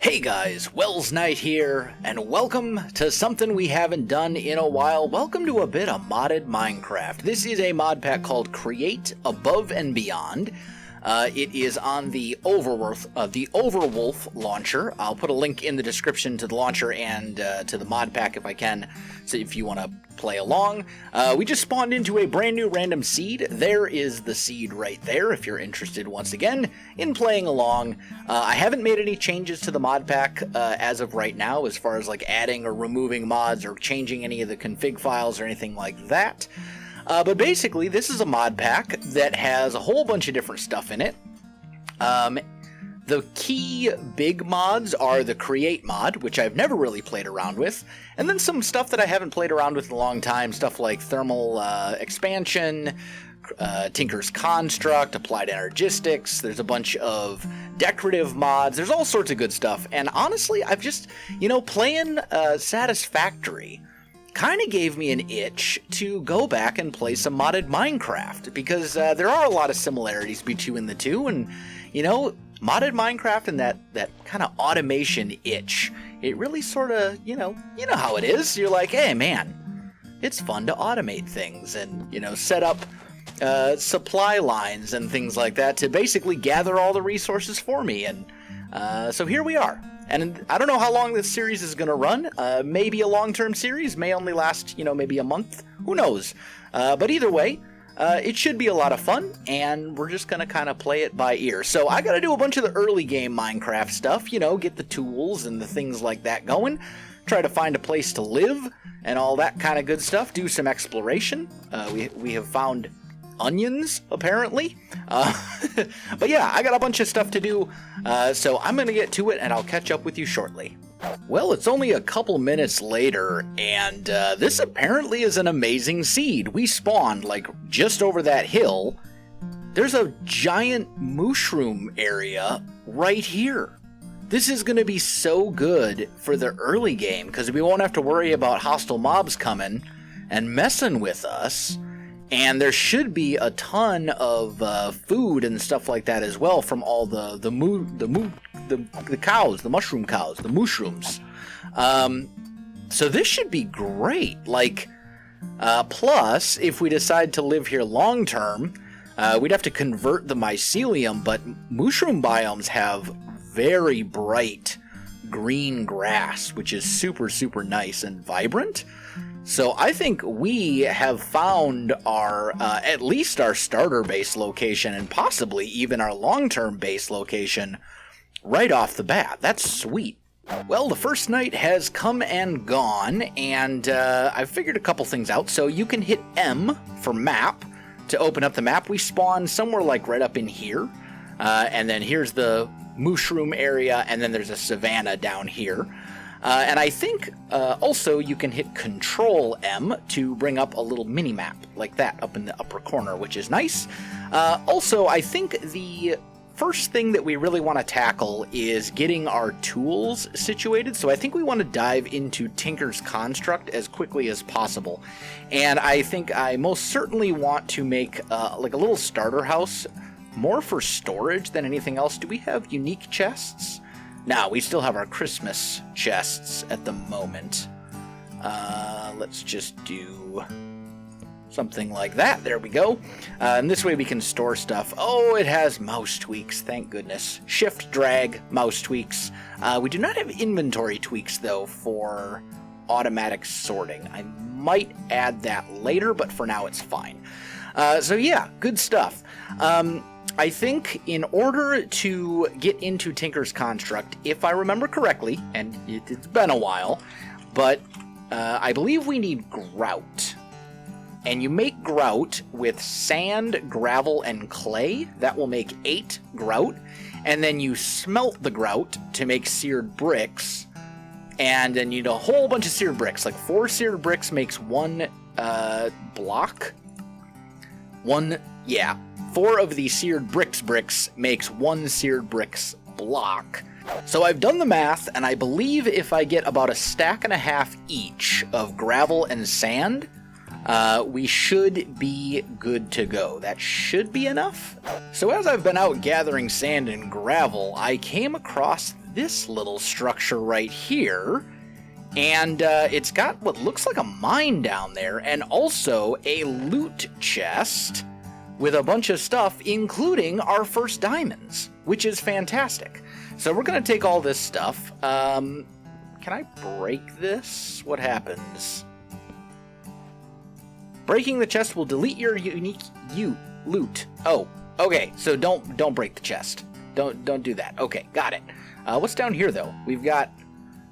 Hey guys, Welsknight here, and welcome to something we haven't done in a while. Welcome to a bit of modded Minecraft. This is a mod pack called Create Above and Beyond. It is on the Overwolf launcher. I'll put a link in the description to the launcher and to the mod pack if I can, so if you want to play along. We just spawned into a brand new random seed. There is the seed right there if you're interested once again in playing along. I haven't made any changes to the mod pack as of right now, as far as like adding or removing mods or changing any of the config files or anything like that. But basically, this is a mod pack that has a whole bunch of different stuff in it. The key big mods are the Create mod, which I've never really played around with, and then some stuff that I haven't played around with in a long time, stuff like Thermal Expansion, Tinker's Construct, Applied Energistics. There's a bunch of decorative mods. There's all sorts of good stuff, and honestly, I've just, playing Satisfactory kind of gave me an itch to go back and play some modded Minecraft, because there are a lot of similarities between the two, and, modded Minecraft and that kind of automation itch, it really sort of, you know how it is. You're like, hey man, it's fun to automate things and, set up supply lines and things like that to basically gather all the resources for me. And so here we are. And I don't know how long this series is going to run. Maybe a long-term series, may only last, maybe a month. Who knows? But either way, it should be a lot of fun, and we're just going to kind of play it by ear. So I got to do a bunch of the early game Minecraft stuff, get the tools and the things like that going, try to find a place to live and all that kind of good stuff, do some exploration. We have found onions, apparently. But yeah, I got a bunch of stuff to do, so I'm going to get to it, and I'll catch up with you shortly. Well, it's only a couple minutes later, and this apparently is an amazing seed. We spawned, just over that hill. There's a giant mushroom area right here. This is going to be so good for the early game, because we won't have to worry about hostile mobs coming and messing with us. And there should be a ton of food and stuff like that as well from all the cows, the mushroom cows, the mushrooms. So this should be great. Plus, if we decide to live here long term, we'd have to convert the mycelium, but mushroom biomes have very bright green grass, which is super, super nice and vibrant. So I think we have found our, at least our starter base location, and possibly even our long-term base location right off the bat. That's sweet. Well, the first night has come and gone, and I've figured a couple things out. So you can hit M for map to open up the map. We spawn somewhere right up in here, and then here's the mushroom area, and then there's a savanna down here. And I think also you can hit Control M to bring up a little mini map like that up in the upper corner, which is nice. Also, I think the first thing that we really want to tackle is getting our tools situated. So I think we want to dive into Tinker's Construct as quickly as possible. And I think I most certainly want to make a little starter house, more for storage than anything else. Do we have unique chests? Now, we still have our Christmas chests at the moment. Let's just do something like that. There we go. And this way we can store stuff. Oh, it has mouse tweaks, thank goodness. Shift, drag, mouse tweaks. We do not have inventory tweaks, though, for automatic sorting. I might add that later, but for now it's fine. So yeah, good stuff. I think in order to get into Tinker's Construct, if I remember correctly, and it's been a while, but I believe we need grout. And you make grout with sand, gravel, and clay. That will make 8 grout. And then you smelt the grout to make seared bricks. And then you need a whole bunch of seared bricks. 4 seared bricks makes 1 block. 4 of the seared bricks makes 1 seared bricks block. So I've done the math, and I believe if I get about a stack and a half each of gravel and sand, we should be good to go. That should be enough. So as I've been out gathering sand and gravel, I came across this little structure right here, and it's got what looks like a mine down there, and also a loot chest with a bunch of stuff, including our first diamonds, which is fantastic. So we're going to take all this stuff. Can I break this? What happens? Breaking the chest will delete your unique loot. Oh, okay. So don't break the chest. Don't do that. Okay, got it. What's down here though? We've got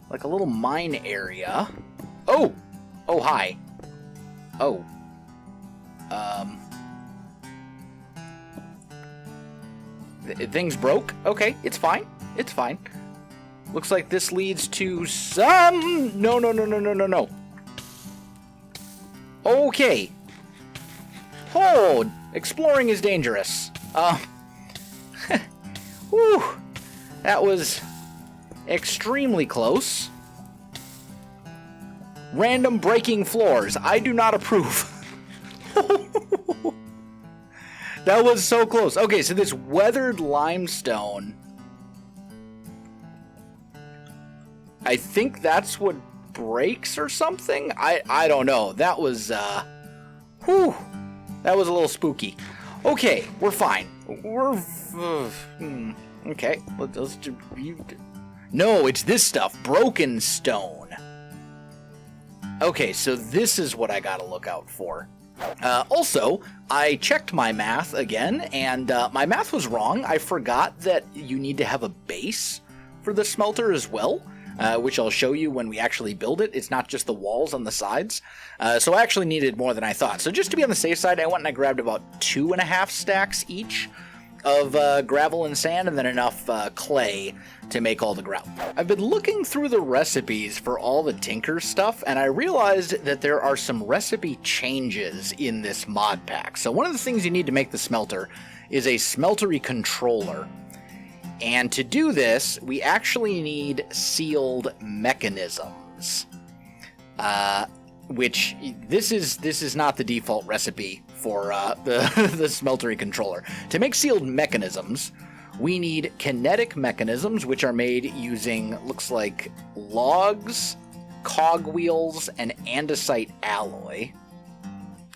like a little mine area. Oh, hi. Oh, things broke. Okay, it's fine. It's fine. Looks like this leads to some... No. Okay. Oh, exploring is dangerous. Whew. That was extremely close. Random breaking floors. I do not approve. That was so close. Okay, so this weathered limestone... I think that's what breaks or something? I don't know. That was, whew. That was a little spooky. Okay, we're fine. Okay, let's do... No, it's this stuff. Broken stone. Okay, so this is what I gotta look out for. Also, I checked my math again, and my math was wrong. I forgot that you need to have a base for the smelter as well, which I'll show you when we actually build it. It's not just the walls on the sides. So I actually needed more than I thought. So just to be on the safe side, I went and I grabbed about 2.5 stacks each of gravel and sand, and then enough clay to make all the gravel. I've been looking through the recipes for all the Tinker stuff, and I realized that there are some recipe changes in this mod pack. So one of the things you need to make the smelter is a smeltery controller. And to do this, we actually need sealed mechanisms. Which, this is not the default recipe for the smeltery controller. To make sealed mechanisms, we need kinetic mechanisms, which are made using, looks like, logs, cogwheels, and andesite alloy.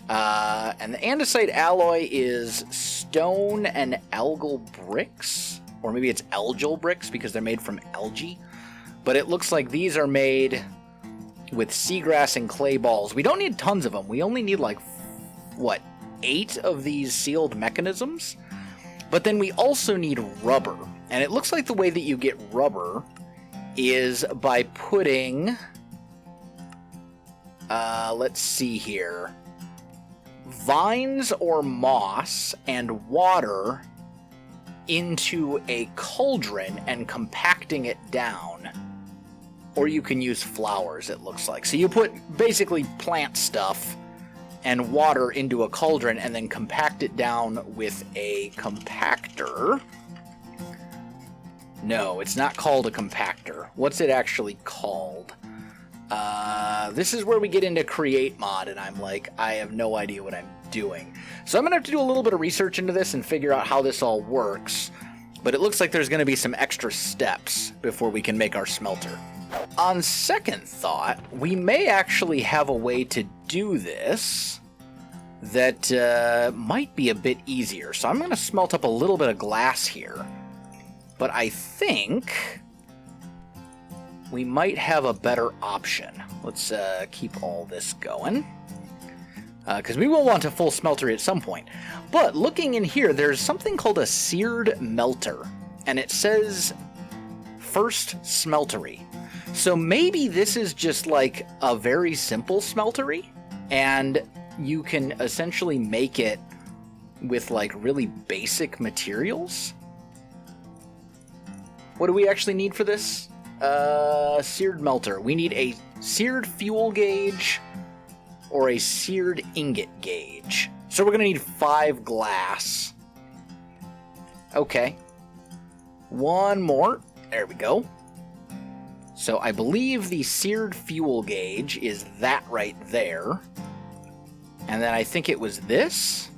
And the andesite alloy is stone and algal bricks. Or maybe it's algal bricks because they're made from algae. But it looks like these are made with seagrass and clay balls. We don't need tons of them. We only need like, what, 8 of these sealed mechanisms? But then we also need rubber. And it looks like the way that you get rubber is by putting, let's see here, vines or moss and water into a cauldron and compacting it down. Or you can use flowers, it looks like. So you put basically plant stuff and water into a cauldron and then compact it down with a compactor. No, it's not called a compactor. What's it actually called? This is where we get into create mod, and I'm like, I have no idea what I'm doing. So I'm going to have to do a little bit of research into this and figure out how this all works. But it looks like there's going to be some extra steps before we can make our smelter. On second thought, we may actually have a way to do this that might be a bit easier. So I'm going to smelt up a little bit of glass here. But I think we might have a better option. Let's keep all this going. Because we will want a full smelter at some point. But looking in here, there's something called a seared melter. And it says first smeltery. So maybe this is just like a very simple smeltery. And you can essentially make it with like really basic materials. What do we actually need for this? Seared melter. We need a seared fuel gauge or a seared ingot gauge. So we're going to need 5 glass. Okay. One more. There we go. So I believe the seared fuel gauge is that right there. And then I think it was this.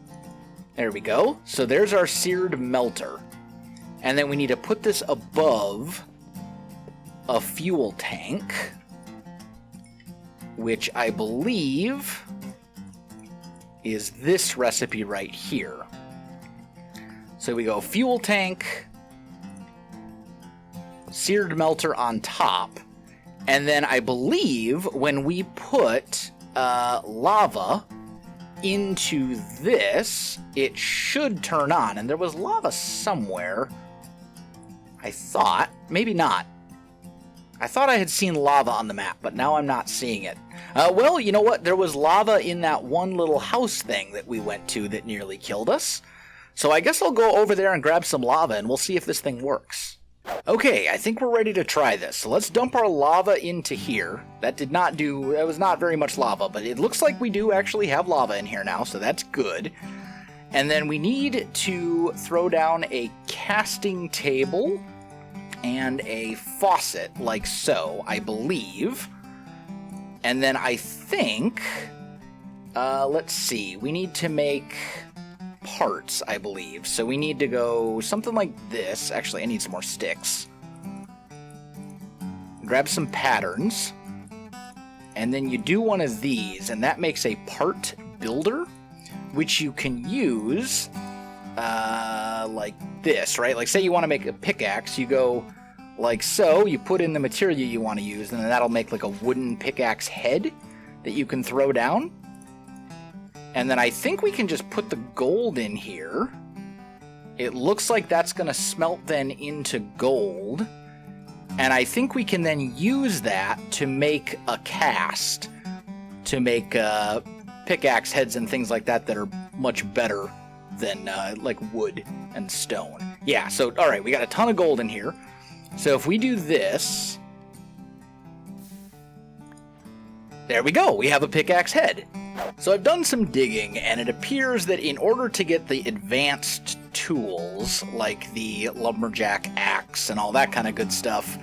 There we go. So there's our seared melter. And then we need to put this above a fuel tank, which I believe is this recipe right here. So we go fuel tank, seared melter on top, and then I believe when we put lava into this, it should turn on. And there was lava somewhere, I thought. Maybe not. I thought I had seen lava on the map, but now I'm not seeing it. Well, you know what? There was lava in that one little house thing that we went to that nearly killed us. So I guess I'll go over there and grab some lava, and we'll see if this thing works. Okay, I think we're ready to try this. So let's dump our lava into here. That was not very much lava, but it looks like we do actually have lava in here now, so that's good. And then we need to throw down a casting table and a faucet, like so, I believe. And then I think, let's see, we need to make parts, I believe. So we need to go something like this. Actually, I need some more sticks. Grab some patterns. And then you do one of these, and that makes a part builder, which you can use like this, right? Like say you want to make a pickaxe, you go like so, you put in the material you want to use, and then that'll make like a wooden pickaxe head that you can throw down. And then I think we can just put the gold in here. It looks like that's going to smelt then into gold. And I think we can then use that to make a cast, to make pickaxe heads and things like that that are much better than like wood and stone. Yeah, so all right, we got a ton of gold in here. So if we do this, there we go, we have a pickaxe head. So I've done some digging, and it appears that in order to get the advanced tools, like the lumberjack axe and all that kind of good stuff,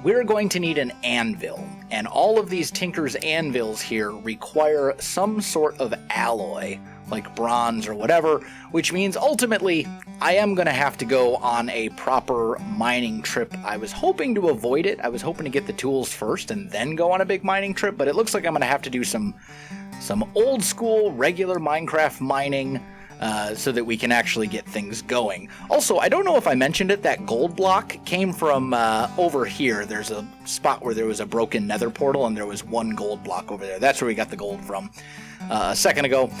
we're going to need an anvil. And all of these tinker's anvils here require some sort of alloy, like bronze or whatever, which means ultimately I am going to have to go on a proper mining trip. I was hoping to avoid it. I was hoping to get the tools first and then go on a big mining trip, but it looks like I'm going to have to do some old school regular Minecraft mining so that we can actually get things going. Also, I don't know if I mentioned it, that gold block came from over here. There's a spot where there was a broken nether portal and there was one gold block over there. That's where we got the gold from a second ago.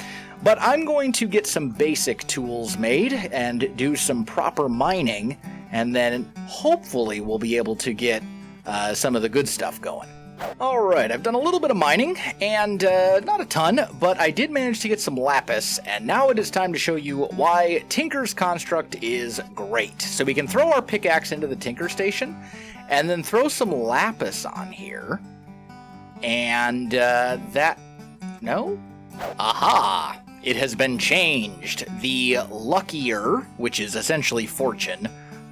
But I'm going to get some basic tools made and do some proper mining, and then hopefully we'll be able to get some of the good stuff going. Alright, I've done a little bit of mining, and not a ton, but I did manage to get some lapis, and now it is time to show you why Tinker's Construct is great. So we can throw our pickaxe into the Tinker Station, and then throw some lapis on here, and no? Aha! It has been changed. The luckier, which is essentially fortune,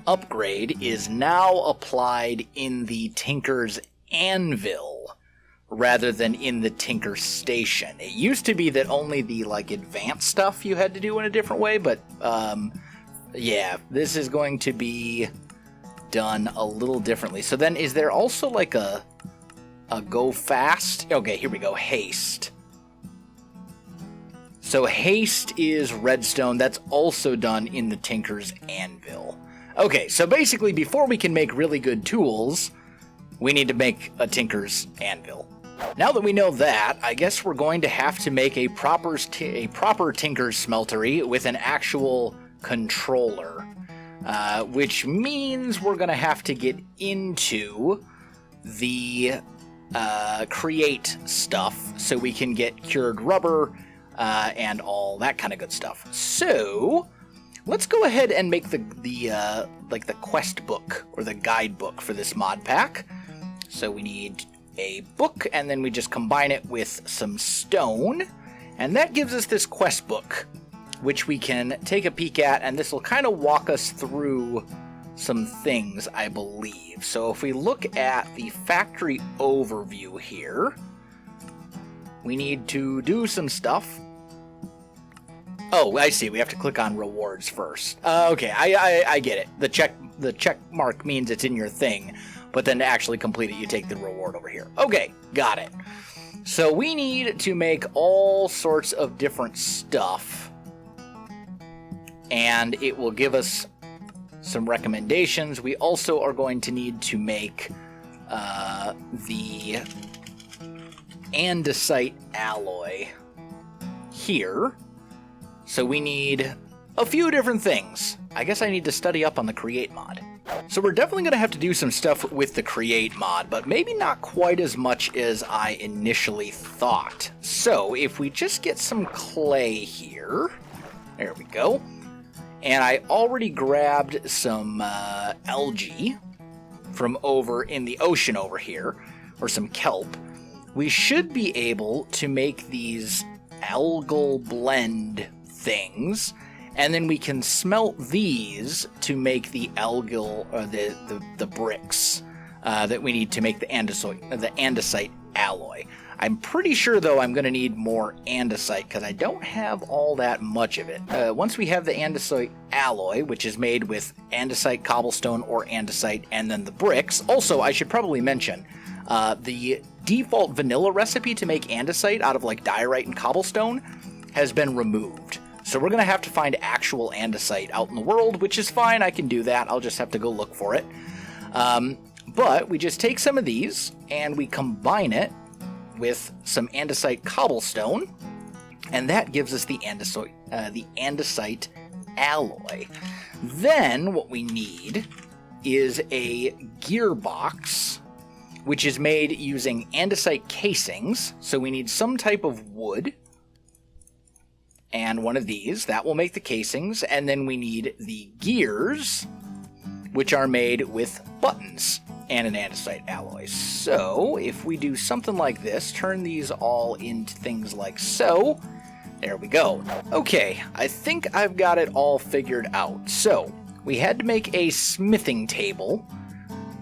upgrade is now applied in the Tinker's Anvil rather than in the Tinker Station. It used to be that only the like advanced stuff you had to do in a different way, but yeah, this is going to be done a little differently. So then is there also like a go fast? Okay, here we go. Haste. So haste is redstone. That's also done in the Tinker's Anvil. Okay, so basically before we can make really good tools, we need to make a Tinker's Anvil. Now that we know that, I guess we're going to have to make a proper Tinker's Smeltery with an actual controller, which means we're going to have to get into the create stuff so we can get cured rubber and all that kind of good stuff. So let's go ahead and make the quest book or the guidebook for this mod pack. So we need a book, and then we just combine it with some stone, and that gives us this quest book, which we can take a peek at, and this will kind of walk us through some things, I believe. So if we look at the factory overview here, we need to do some stuff. Oh, I see. We have to click on rewards first. Okay, I get it. The check mark means it's in your thing, but then to actually complete it, you take the reward over here. Okay, got it. So we need to make all sorts of different stuff, and it will give us some recommendations. We also are going to need to make the andesite alloy here. So we need a few different things. I guess I need to study up on the create mod. So we're definitely going to have to do some stuff with the create mod, but maybe not quite as much as I initially thought. So if we just get some clay here, there we go. And I already grabbed some algae from over in the ocean over here, or some kelp. We should be able to make these algal blend things, and then we can smelt these to make the algal, or the bricks that we need to make the andesite alloy. I'm pretty sure, though, I'm going to need more andesite because I don't have all that much of it. Once we have the andesite alloy, which is made with andesite, cobblestone, or andesite, and then the bricks. Also, I should probably mention the default vanilla recipe to make andesite out of like diorite and cobblestone has been removed. So we're going to have to find actual andesite out in the world, which is fine. I can do that. I'll just have to go look for it. But we just take some of these and we combine it with some andesite cobblestone, and that gives us the andesite alloy. Then what we need is a gearbox, which is made using andesite casings. So we need some type of wood and one of these. That will make the casings. And then we need the gears, which are made with buttons and an andesite alloy. So if we do something like this, turn these all into things like so, there we go. Okay, I think I've got it all figured out. So we had to make a smithing table,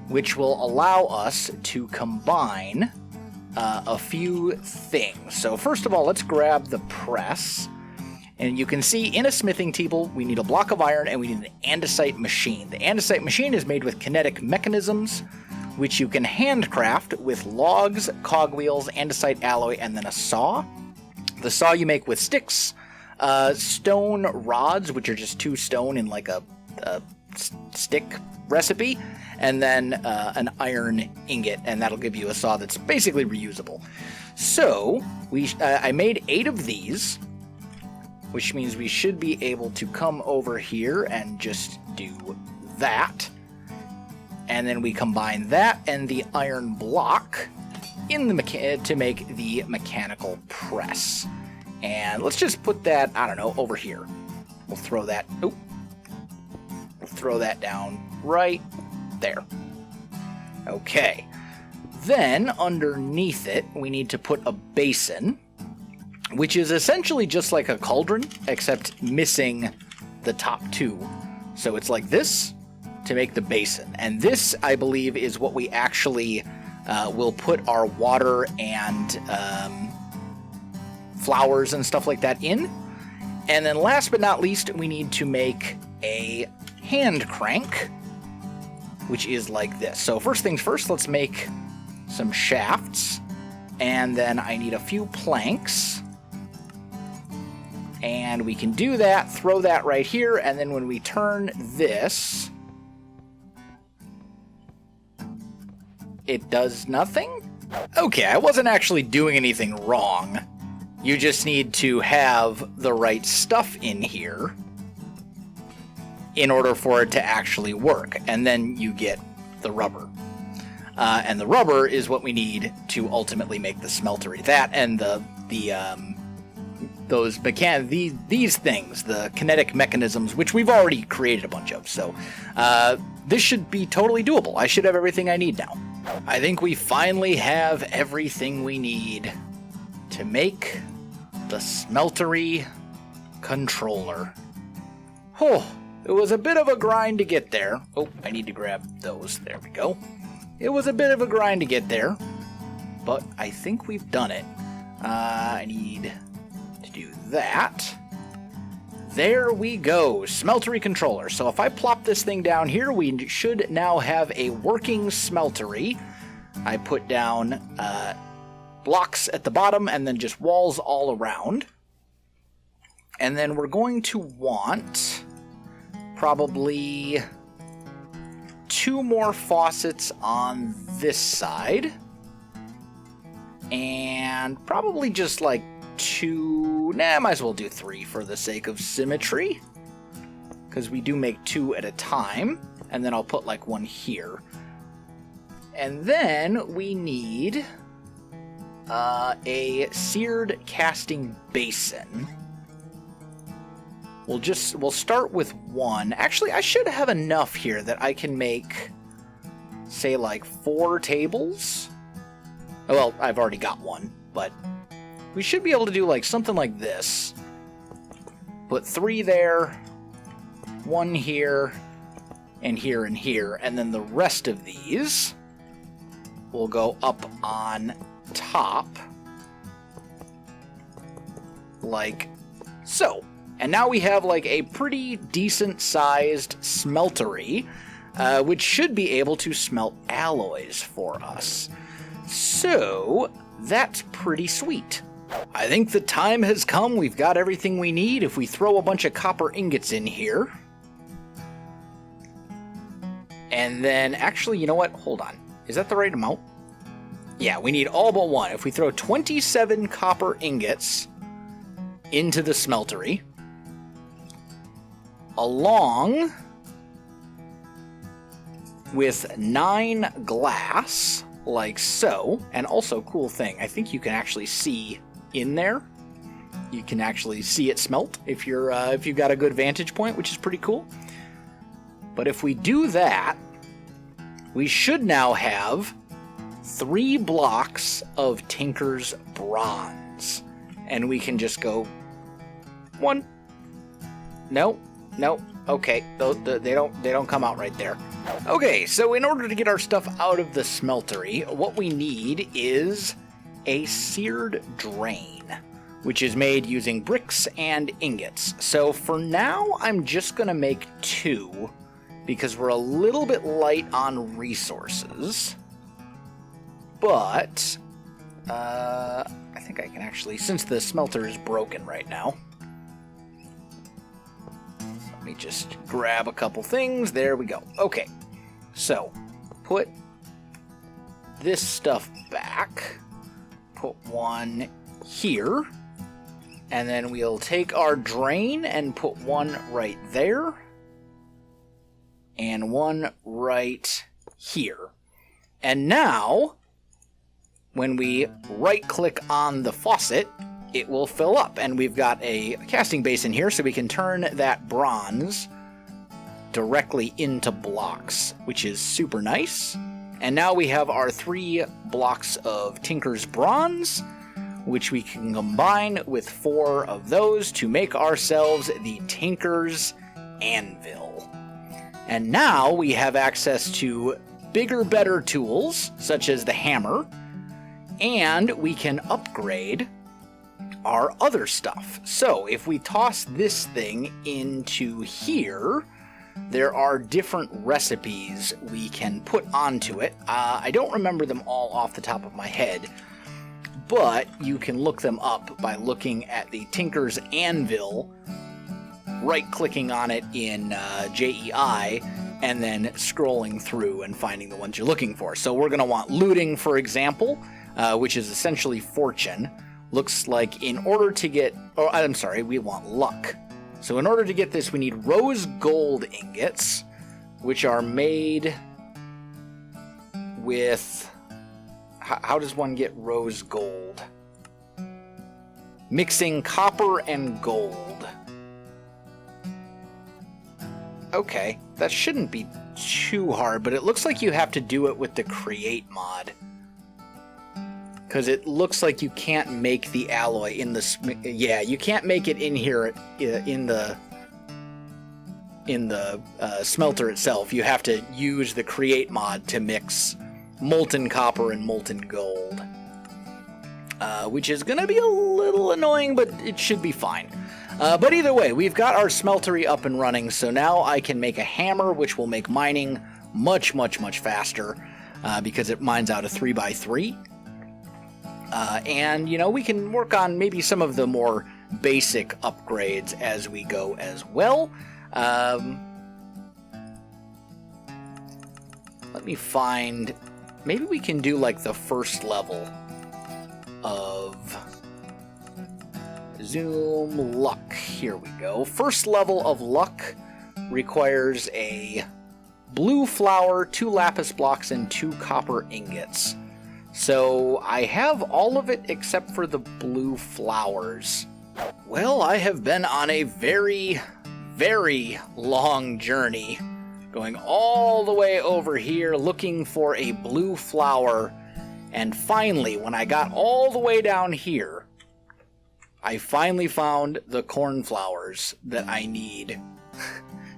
which will allow us to combine a few things. So first of all, let's grab the press. And you can see in a smithing table, we need a block of iron and we need an andesite machine. The andesite machine is made with kinetic mechanisms, which you can handcraft with logs, cogwheels, andesite alloy, and then a saw. The saw you make with sticks, stone rods, which are just 2 stone in like a stick recipe, and then an iron ingot, and that'll give you a saw that's basically reusable. So I made 8 of these, which means we should be able to come over here and just do that. And then we combine that and the iron block in the to make the mechanical press. And let's just put that, I don't know, over here. We'll throw that, we'll throw that down right there. Okay. Then underneath it, we need to put a basin, which is essentially just like a cauldron, except missing the top 2. So it's like this to make the basin. And this, I believe, is what we actually will put our water and flowers and stuff like that in. And then last but not least, we need to make a hand crank, which is like this. So first things first, let's make some shafts. And then I need a few planks. And we can do that, throw that right here, and then when we turn this, it does nothing? Okay, I wasn't actually doing anything wrong. You just need to have the right stuff in here in order for it to actually work, and then you get the rubber. And the rubber is what we need to ultimately make the smeltery. That and these things, the kinetic mechanisms, which we've already created a bunch of. So this should be totally doable. I should have everything I need now. I think we finally have everything we need to make the smeltery controller. Oh, it was a bit of a grind to get there. Oh, I need to grab those. There we go. It was a bit of a grind to get there, but I think we've done it. I need to do that. There we go, smeltery controller. So if I plop this thing down here, we should now have a working smeltery. I put down blocks at the bottom and then just walls all around. And then we're going to want probably 2 more faucets on this side. And probably just like 2, might as well do 3 for the sake of symmetry. Because we do make 2 at a time. And then I'll put like 1 here. And then we need a seared casting basin. We'll start with 1. Actually, I should have enough here that I can make, say, like 4 tables. Well, I've already got 1, but we should be able to do like something like this. Put 3 there, 1 here, and here, and then the rest of these will go up on top, like so. And now we have like a pretty decent sized smeltery, which should be able to smelt alloys for us. So that's pretty sweet. I think the time has come. We've got everything we need. If we throw a bunch of copper ingots in here, and then actually, you know what? Hold on. Is that the right amount? Yeah, we need all but 1. If we throw 27 copper ingots into the smeltery, along with 9 glass, like so, and also, cool thing, I think you can actually see in there. You can actually see it smelt if you've got a good vantage point, which is pretty cool. But if we do that, we should now have 3 blocks of Tinker's Bronze. And we can just go 1. No. Okay, they don't come out right there. Okay, so in order to get our stuff out of the smeltery, what we need is a seared drain, which is made using bricks and ingots. So for now, I'm just gonna make 2, because we're a little bit light on resources. But I think I can actually, since the smelter is broken right now, let me just grab a couple things. There we go. Okay, so put this stuff back, put 1 here, and then we'll take our drain and put 1 right there, and 1 right here. And now, when we right-click on the faucet, it will fill up, and we've got a casting basin here, so we can turn that bronze directly into blocks, which is super nice. And now we have our 3 blocks of Tinker's Bronze, which we can combine with 4 of those to make ourselves the Tinker's Anvil. And now we have access to bigger, better tools, such as the hammer, and we can upgrade our other stuff. So if we toss this thing into here, there are different recipes we can put onto it. I don't remember them all off the top of my head, but you can look them up by looking at the Tinker's Anvil, right-clicking on it in JEI, and then scrolling through and finding the ones you're looking for. So we're going to want looting, for example, which is essentially fortune. Looks like in order to get... Oh, I'm sorry, we want luck. So in order to get this, we need rose gold ingots, which are made with... How does one get rose gold? Mixing copper and gold. Okay, that shouldn't be too hard, but it looks like you have to do it with the create mod. Because it looks like you can't make the alloy in the... Yeah, you can't make it in here in the smelter itself. You have to use the create mod to mix molten copper and molten gold. which is going to be a little annoying, but it should be fine. But either way, we've got our smeltery up and running, so now I can make a hammer, which will make mining much, much, much faster, because it mines out a 3x3. And, you know, we can work on maybe some of the more basic upgrades as we go as well. Let me find... Maybe we can do, like, the first level of... Zoom luck. Here we go. First level of luck requires a blue flower, 2 lapis blocks, and 2 copper ingots. So I have all of it except for the blue flowers. Well, I have been on a very, very long journey, going all the way over here looking for a blue flower, and finally, when I got all the way down here, I finally found the cornflowers that I need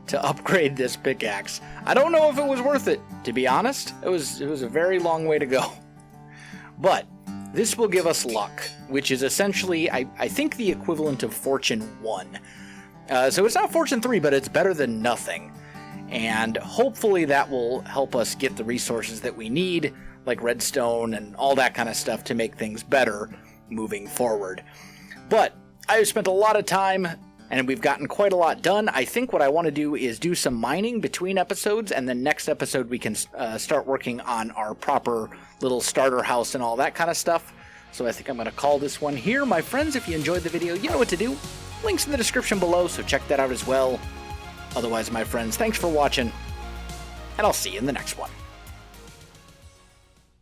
to upgrade this pickaxe. I don't know if it was worth it, to be honest. It was a very long way to go. But this will give us luck, which is essentially, I think, the equivalent of Fortune 1. So it's not Fortune 3, but it's better than nothing. And hopefully that will help us get the resources that we need, like redstone and all that kind of stuff, to make things better moving forward. But I've spent a lot of time, and we've gotten quite a lot done. I think what I want to do is do some mining between episodes, and then next episode we can start working on our proper little starter house and all that kind of stuff. So I think I'm going to call this one here. My friends, if you enjoyed the video, you know what to do. Links in the description below, so check that out as well. Otherwise, my friends, thanks for watching, and I'll see you in the next one.